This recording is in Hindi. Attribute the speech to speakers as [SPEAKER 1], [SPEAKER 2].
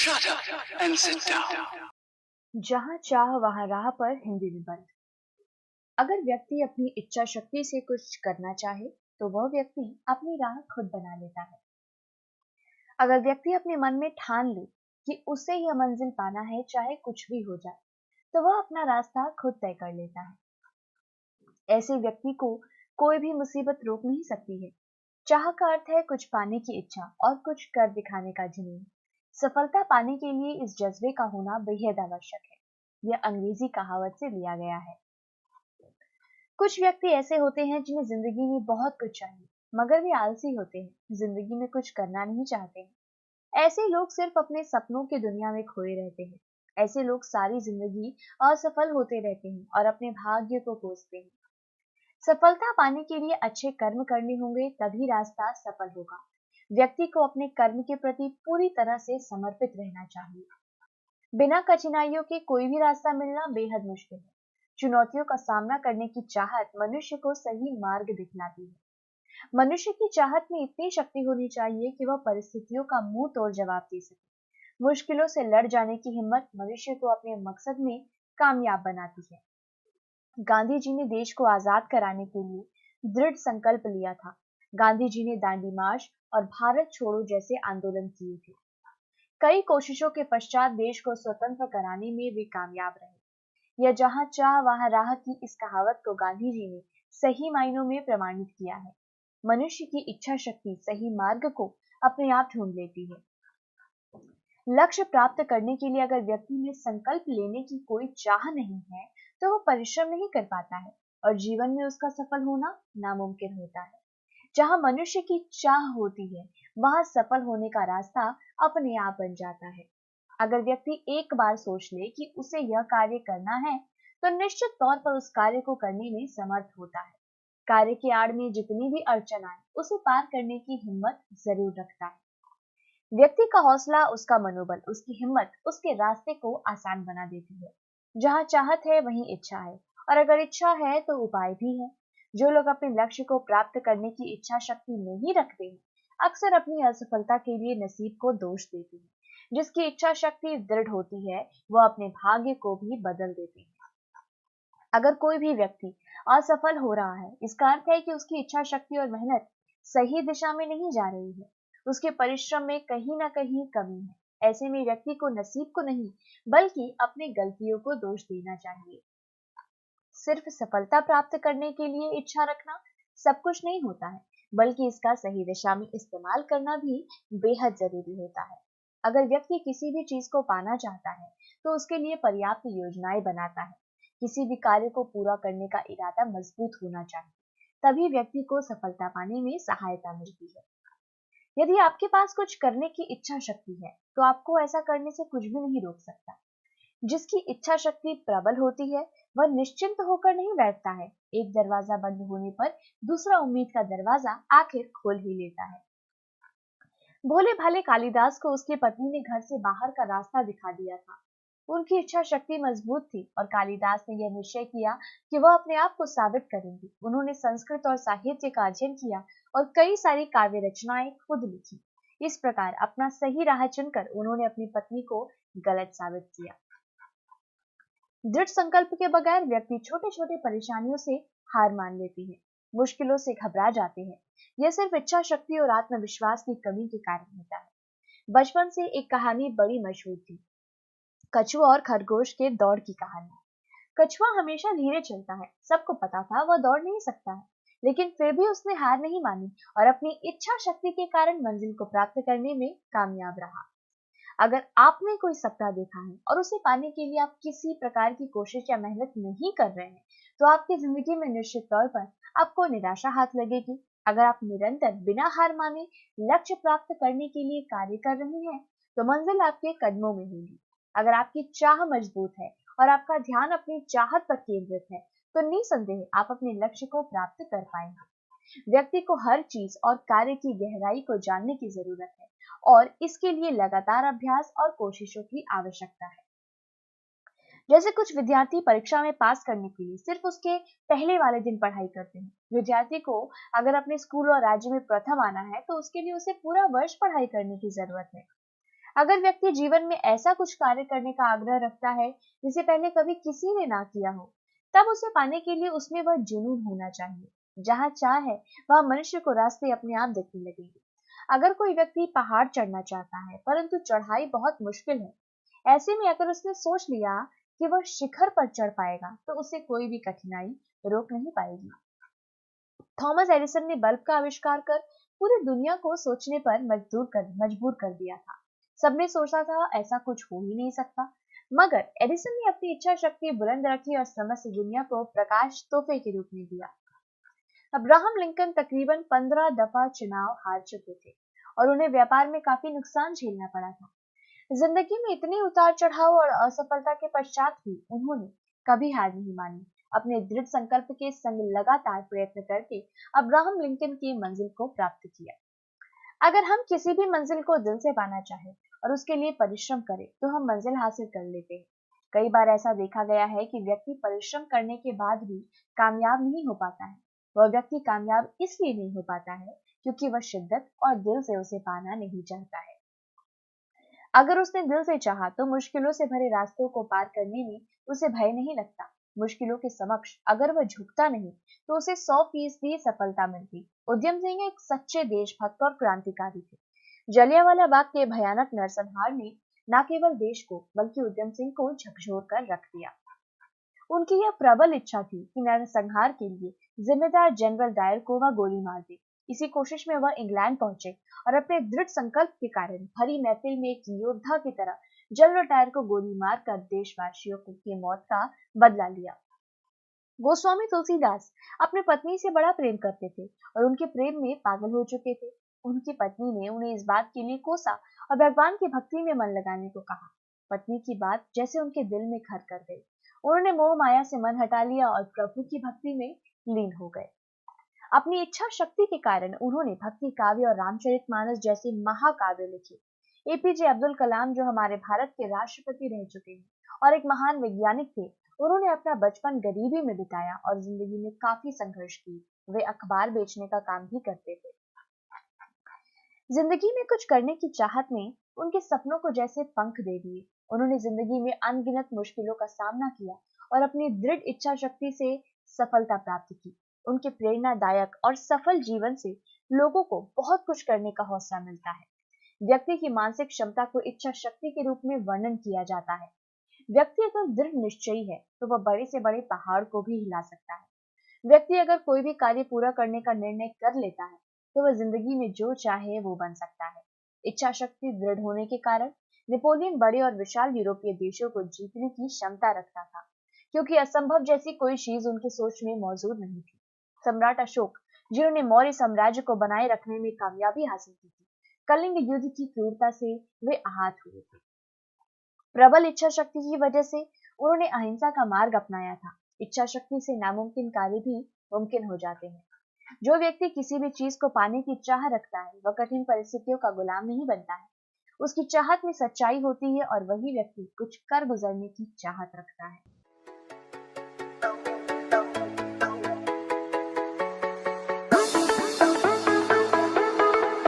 [SPEAKER 1] Shut up and sit down.
[SPEAKER 2] जहाँ चाह वहाँ राह पर हिंदी निबंध। अगर व्यक्ति अपनी इच्छा शक्ति से कुछ करना चाहे तो वह व्यक्ति अपनी राह खुद बना लेता है। अगर व्यक्ति अपने मन में ठान ले कि उसे यह मंजिल पाना है चाहे कुछ भी हो जाए, तो वह अपना रास्ता खुद तय कर लेता है। ऐसे व्यक्ति को कोई भी मुसीबत रोक नहीं सकती है। चाह का अर्थ है कुछ पाने की इच्छा और कुछ कर दिखाने का जुनून। सफलता पाने के लिए इस जज्बे का होना बेहद आवश्यक है। यह अंग्रेजी कहावत से लिया गया है। कुछ व्यक्ति ऐसे होते हैं जिन्हें जिंदगी में बहुत कुछ चाहिए, मगर वे आलसी होते हैं, जिंदगी में कुछ करना नहीं चाहते हैं। ऐसे लोग सिर्फ अपने सपनों की दुनिया में खोए रहते हैं। ऐसे लोग सारी जिंदगी असफल होते रहते हैं और अपने भाग्य को कोसते हैं। सफलता पाने के लिए अच्छे कर्म करने होंगे, तभी रास्ता सफल होगा। व्यक्ति को अपने कर्म के प्रति पूरी तरह से समर्पित रहना चाहिए। बिना कठिनाइयों के कोई भी रास्ता मिलना बेहद मुश्किल है। चुनौतियों का सामना करने की चाहत मनुष्य को सही मार्ग दिखलाती है। मनुष्य की चाहत में इतनी शक्ति होनी चाहिए कि वह परिस्थितियों का मुंह तोड़ जवाब दे सके। मुश्किलों से लड़ जाने की हिम्मत मनुष्य को अपने मकसद में कामयाब बनाती है। गांधी जी ने देश को आजाद कराने के लिए दृढ़ संकल्प लिया था। गांधी जी ने दांडी मार्च और भारत छोड़ो जैसे आंदोलन किए थे। कई कोशिशों के पश्चात देश को स्वतंत्र कराने में वे कामयाब रहे। यह जहां चाह वहां राह की इस कहावत को गांधी जी ने सही मायनों में प्रमाणित किया है। मनुष्य की इच्छा शक्ति सही मार्ग को अपने आप ढूंढ लेती है। लक्ष्य प्राप्त करने के लिए अगर व्यक्ति में संकल्प लेने की कोई चाह नहीं है, तो वो परिश्रम नहीं कर पाता है और जीवन में उसका सफल होना नामुमकिन होता है। जहां मनुष्य की चाह होती है, वहां सफल होने का रास्ता अपने आप बन जाता है। अगर व्यक्ति एक बार सोच ले कि उसे यह कार्य करना है, तो निश्चित तौर पर उस कार्य को करने में समर्थ होता है। कार्य की आड़ में जितनी भी अड़चन आए, उसे पार करने की हिम्मत जरूर रखता है। व्यक्ति का हौसला, उसका मनोबल, उसकी हिम्मत उसके रास्ते को आसान बना देती है। जहां चाहत है वहीं इच्छा है, और अगर इच्छा है तो उपाय भी है। जो लोग अपने लक्ष्य को प्राप्त करने की इच्छा शक्ति नहीं रखते हैं, अक्सर अपनी असफलता के लिए नसीब को दोष देते हैं। जिसकी इच्छा शक्ति दृढ़ होती है, वह अपने भाग्य को भी बदल देते हैं। अगर कोई भी व्यक्ति असफल हो रहा है, इसका अर्थ है कि उसकी इच्छा शक्ति और मेहनत सही दिशा में नहीं जा रही है। उसके परिश्रम में कहीं ना कहीं कमी है। ऐसे में व्यक्ति को नसीब को नहीं, बल्कि अपनी गलतियों को दोष देना चाहिए। सिर्फ सफलता प्राप्त करने के लिए इच्छा रखना सब कुछ नहीं होता है, बल्कि इसका सही दिशा में इस्तेमाल करना भी बेहद जरूरी होता है। अगर व्यक्ति किसी भी चीज को पाना चाहता है, तो उसके लिए पर्याप्त योजनाएं बनाता है। किसी भी कार्य को पूरा करने का इरादा मजबूत होना चाहिए, तभी व्यक्ति को सफलता पाने में सहायता मिलती है। यदि आपके पास कुछ करने की इच्छा शक्ति है, तो आपको ऐसा करने से कुछ भी नहीं रोक सकता। जिसकी इच्छा शक्ति प्रबल होती है, वह निश्चिंत होकर नहीं बैठता है। एक दरवाजा बंद होने पर दूसरा उम्मीद का दरवाजा आखिर खोल ही लेता है। भोले भाले कालिदास को उसकी पत्नी ने घर से बाहर का रास्ता दिखा दिया था। उनकी इच्छा शक्ति मजबूत थी और कालिदास ने यह निश्चय किया कि वह अपने आप को साबित करेंगे। उन्होंने संस्कृत और साहित्य का अध्ययन किया और कई सारी काव्य रचनाएं खुद लिखी। इस प्रकार अपना सही राह चुनकर उन्होंने अपनी पत्नी को गलत साबित किया। दृढ़ संकल्प के बगैर व्यक्ति छोटे छोटे परेशानियों से हार मान लेते हैं, मुश्किलों से घबरा जाते हैं। यह सिर्फ इच्छा शक्ति और आत्मविश्वास की कमी के कारण होता है। बचपन से एक कहानी बड़ी मशहूर थी, कछुआ और खरगोश के दौड़ की कहानी। कछुआ हमेशा धीरे चलता है, सबको पता था वह दौड़ नहीं सकता है, लेकिन फिर भी उसने हार नहीं मानी और अपनी इच्छा शक्ति के कारण मंजिल को प्राप्त करने में कामयाब रहा। अगर आपने कोई सपना देखा है और उसे पाने के लिए आप किसी प्रकार की कोशिश या मेहनत नहीं कर रहे हैं, तो आपकी जिंदगी में निश्चित तौर पर आपको निराशा हाथ लगेगी। अगर आप निरंतर बिना हार माने लक्ष्य प्राप्त करने के लिए कार्य कर रहे हैं, तो मंजिल आपके कदमों में होगी। अगर आपकी चाह मजबूत है और आपका ध्यान अपनी चाहत पर केंद्रित है, तो निसंदेह आप अपने लक्ष्य को प्राप्त कर पाएंगे। व्यक्ति को हर चीज और कार्य की गहराई को जानने की जरूरत है और इसके लिए लगातार अभ्यास और कोशिशों की आवश्यकता है। जैसे कुछ विद्यार्थी परीक्षा में पास करने के लिए सिर्फ उसके पहले वाले दिन पढ़ाई करते हैं। विद्यार्थी को अगर अपने स्कूल और राज्य में प्रथम आना है, तो उसके लिए उसे पूरा वर्ष पढ़ाई करने की जरूरत है। अगर व्यक्ति जीवन में ऐसा कुछ कार्य करने का आग्रह रखता है जिसे पहले कभी किसी ने ना किया हो, तब उसे पाने के लिए उसमें वह जुनून होना चाहिए। जहाँ चाह है वहाँ मनुष्य को रास्ते अपने आप दिखने लगेंगे। अगर कोई व्यक्ति पहाड़ चढ़ना चाहता है परंतु चढ़ाई बहुत मुश्किल है, ऐसे में अगर उसने सोच लिया कि वह शिखर पर चढ़ पाएगा तो उसे कोई भी कठिनाई रोक नहीं पाएगी। थॉमस एडिसन ने बल्ब का आविष्कार कर पूरी दुनिया को सोचने पर मजबूर कर दिया था। सबने सोचा था ऐसा कुछ हो ही नहीं सकता, मगर एडिसन ने अपनी इच्छा शक्ति बुलंद रखी और समस्त दुनिया को प्रकाश तोहफे के रूप में दिया। अब्राहम लिंकन तकरीबन 15 दफा चुनाव हार चुके थे और उन्हें व्यापार में काफी नुकसान झेलना पड़ा था। जिंदगी में इतने उतार चढ़ाव और असफलता के पश्चात भी उन्होंने कभी हार नहीं मानी। अपने दृढ़ संकल्प के संग लगातार प्रयत्न करके अब्राहम लिंकन की मंजिल को प्राप्त किया। अगर हम किसी भी मंजिल को दिल से पाना चाहे और उसके लिए परिश्रम करें तो हम मंजिल हासिल कर लेते हैं। कई बार ऐसा देखा गया है कि व्यक्ति परिश्रम करने के बाद भी कामयाब नहीं हो पाता है। वह व्यक्ति कामयाब इसलिए नहीं हो पाता है क्योंकि वह शिद्दत और दिल से उसे पाना नहीं चाहता है। अगर उसने दिल से चाहा तो मुश्किलों से भरे रास्तों को पार करने में उसे भय नहीं लगता। मुश्किलों के समक्ष अगर वह झुकता नहीं तो उसे 100% सफलता मिलती। उधम सिंह एक सच्चे देशभक्त और क्रांतिकारी थे। जलियांवाला बाग के भयानक नरसंहार ने न केवल देश को बल्कि उधम सिंह को झकझोर कर रख दिया। उनकी यह प्रबल इच्छा थी कि नरसंहार के लिए जिम्मेदार जनरल डायर को वह गोली मार दे। इसी कोशिश में वह इंग्लैंड पहुंचे और अपने दृढ़ संकल्प के कारण भरी महफिल में एक योद्धा की तरह जनरल डायर को गोली मारकर देशवासियों की मौत का बदला लिया। गोस्वामी तुलसीदास अपनी पत्नी से बड़ा प्रेम करते थे और उनके प्रेम में पागल हो चुके थे। उनकी पत्नी ने उन्हें इस बात के लिए कोसा और भगवान की भक्ति में मन लगाने को कहा। पत्नी की बात जैसे उनके दिल में घर कर गई। उन्होंने मोह माया से मन हटा लिया और प्रभु की भक्ति में लीन हो गए। अपनी इच्छा शक्ति के कारण उन्होंने भक्ति काव्य और रामचरितमानस जैसे महाकाव्य लिखे। एपीजे अब्दुल कलाम जो हमारे भारत के राष्ट्रपति रह चुके हैं और एक महान वैज्ञानिक थे, उन्होंने अपना बचपन गरीबी में बिताया और जिंदगी में काफी संघर्ष की। वे अखबार बेचने का काम भी करते थे। जिंदगी में कुछ करने की चाहत ने उनके सपनों को जैसे पंख दे दिए। उन्होंने जिंदगी में अनगिनत मुश्किलों का सामना किया और अपनी दृढ़ इच्छा शक्ति से सफलता प्राप्त की। उनके प्रेरणादायक और सफल जीवन से लोगों को बहुत कुछ करने का हौसला मिलता है। व्यक्ति की मानसिक क्षमता को इच्छा शक्ति के रूप में वर्णन किया जाता है। व्यक्ति अगर दृढ़ निश्चयी है तो वह बड़े से बड़े पहाड़ को भी हिला सकता है। व्यक्ति अगर कोई भी कार्य पूरा करने का निर्णय कर लेता है तो वह जिंदगी में जो चाहे वो बन सकता है। इच्छा शक्ति दृढ़ होने के कारण नेपोलियन बड़े और विशाल यूरोपीय देशों को जीतने की क्षमता रखता था, क्योंकि असंभव जैसी कोई चीज उनकी सोच में मौजूद नहीं थी। सम्राट अशोक, जिन्होंने मौर्य साम्राज्य को बनाए रखने में कामयाबी हासिल की थी, कलिंग युद्ध की क्रूरता से वे आहत हुए थे। प्रबल इच्छा शक्ति की वजह से उन्होंने अहिंसा का मार्ग अपनाया था। इच्छा शक्ति से नामुमकिन कार्य भी मुमकिन हो जाते हैं। जो व्यक्ति किसी भी चीज को पाने की चाह रखता है वह कठिन परिस्थितियों का गुलाम नहीं बनता है। उसकी चाहत में सच्चाई होती है और वही व्यक्ति कुछ कर गुजरने की चाहत रखता है।